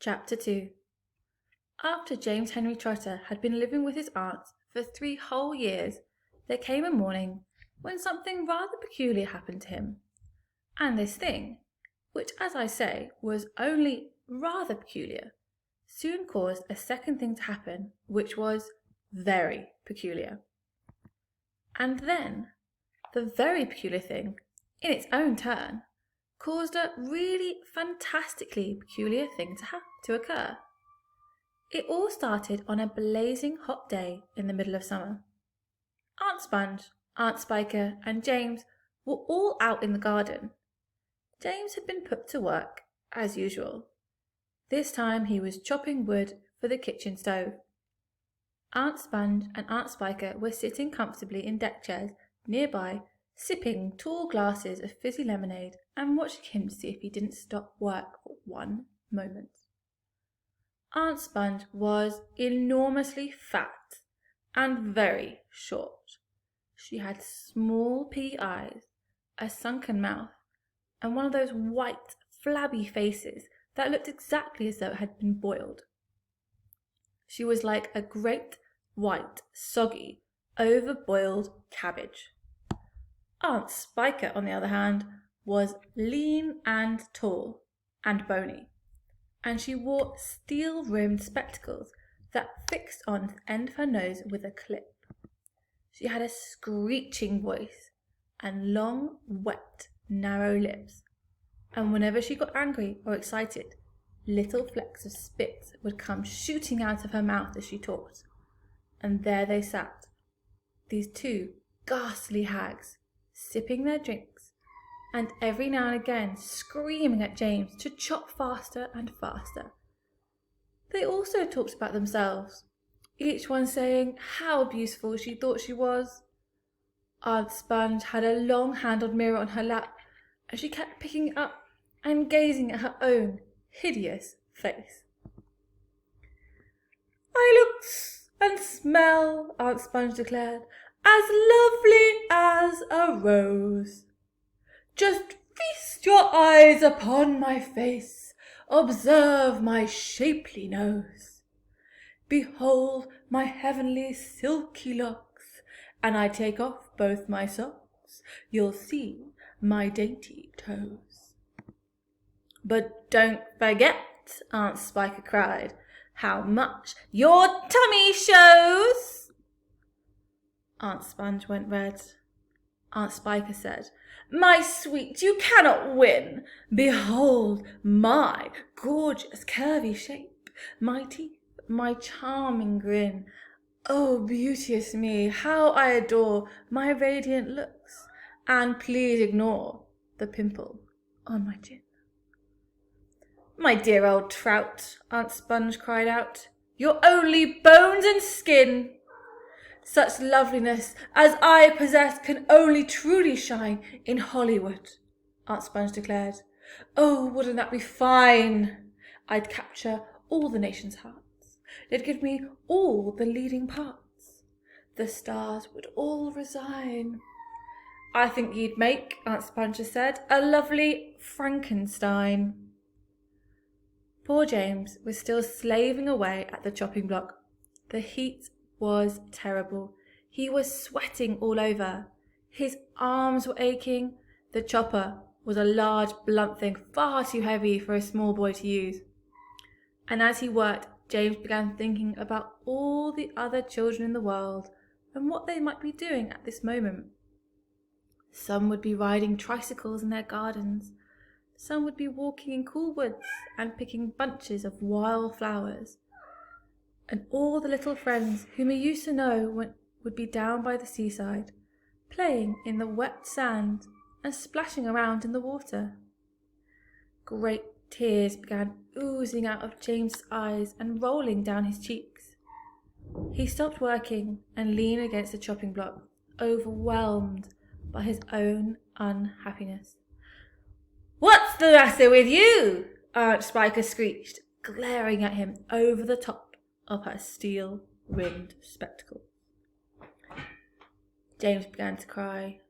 Chapter 2. After James Henry Trotter had been living with his aunts for 3 whole years, there came a morning when something rather peculiar happened to him. And this thing, which as I say was only rather peculiar, soon caused a second thing to happen which was very peculiar. And then the very peculiar thing, in its own turn, caused a really fantastically peculiar thing to occur. It all started on a blazing hot day in the middle of summer. Aunt Sponge, Aunt Spiker, and James were all out in the garden. James had been put to work, as usual. This time he was chopping wood for the kitchen stove. Aunt Sponge and Aunt Spiker were sitting comfortably in deck chairs nearby, sipping tall glasses of fizzy lemonade and watching him to see if he didn't stop work for one moment. Aunt Sponge was enormously fat and very short. She had small piggy eyes, a sunken mouth, and one of those white, flabby faces that looked exactly as though it had been boiled. She was like a great, white, soggy, over-boiled cabbage. Aunt Spiker, on the other hand, was lean and tall and bony, and she wore steel-rimmed spectacles that fixed on the end of her nose with a clip. She had a screeching voice and long, wet, narrow lips, and whenever she got angry or excited, little flecks of spit would come shooting out of her mouth as she talked. And there they sat, these 2 ghastly hags, sipping their drinks, and every now and again screaming at James to chop faster and faster. They also talked about themselves, each one saying how beautiful she thought she was. Aunt Sponge had a long-handled mirror on her lap, and she kept picking it up and gazing at her own hideous face. "I look and smell," Aunt Sponge declared, "as lovely as a rose. Just feast your eyes upon my face, observe my shapely nose. Behold my heavenly silky locks, and I take off both my socks, you'll see my dainty toes." "But don't forget," Aunt Spiker cried, "how much your tummy shows." Aunt Sponge went red. Aunt Spiker said, "My sweet, you cannot win. Behold my gorgeous curvy shape, my teeth, my charming grin. Oh, beauteous me, how I adore my radiant looks, and please ignore the pimple on my chin." "My dear old trout," Aunt Sponge cried out, "you're only bones and skin. Such loveliness as I possess can only truly shine in Hollywood," Aunt Sponge declared. "Oh, wouldn't that be fine? I'd capture all the nation's hearts. They'd give me all the leading parts. The stars would all resign. I think you'd make," Aunt Sponge said, "a lovely Frankenstein." Poor James was still slaving away at the chopping block. The heat was terrible. He was sweating all over. His arms were aching. The chopper was a large, blunt thing, far too heavy for a small boy to use. And as he worked, James began thinking about all the other children in the world and what they might be doing at this moment. Some would be riding tricycles in their gardens. Some would be walking in cool woods and picking bunches of wild flowers. And all the little friends whom he used to know would be down by the seaside, playing in the wet sand and splashing around in the water. Great tears began oozing out of James's eyes and rolling down his cheeks. He stopped working and leaned against the chopping block, overwhelmed by his own unhappiness. "What's the matter with you?" Aunt Spiker screeched, glaring at him over the top of her steel-rimmed spectacles. James began to cry.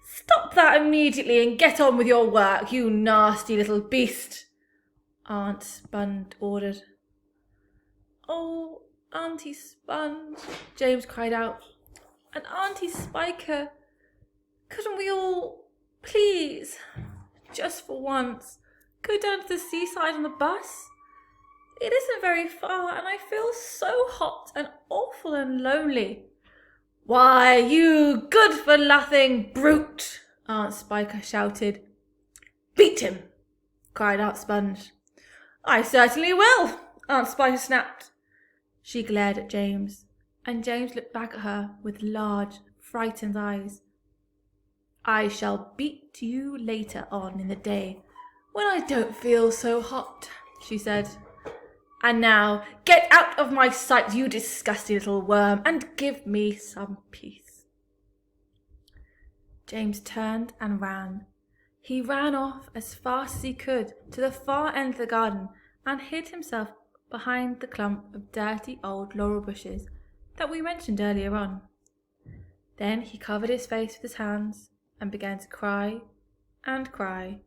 "Stop that immediately and get on with your work, you nasty little beast!" Aunt Sponge ordered. "Oh, Auntie Sponge," James cried out, "and Auntie Spiker, couldn't we all, please, just for once, go down to the seaside on the bus? It isn't very far, and I feel so hot and awful and lonely." "Why, you good-for-nothing brute!" Aunt Spiker shouted. "Beat him!" cried Aunt Sponge. "I certainly will," Aunt Spiker snapped. She glared at James, and James looked back at her with large, frightened eyes. "I shall beat you later on in the day, when I don't feel so hot," she said. "And now get out of my sight, you disgusting little worm, and give me some peace." James turned and ran. He ran off as fast as he could to the far end of the garden and hid himself behind the clump of dirty old laurel bushes that we mentioned earlier on. Then he covered his face with his hands and began to cry and cry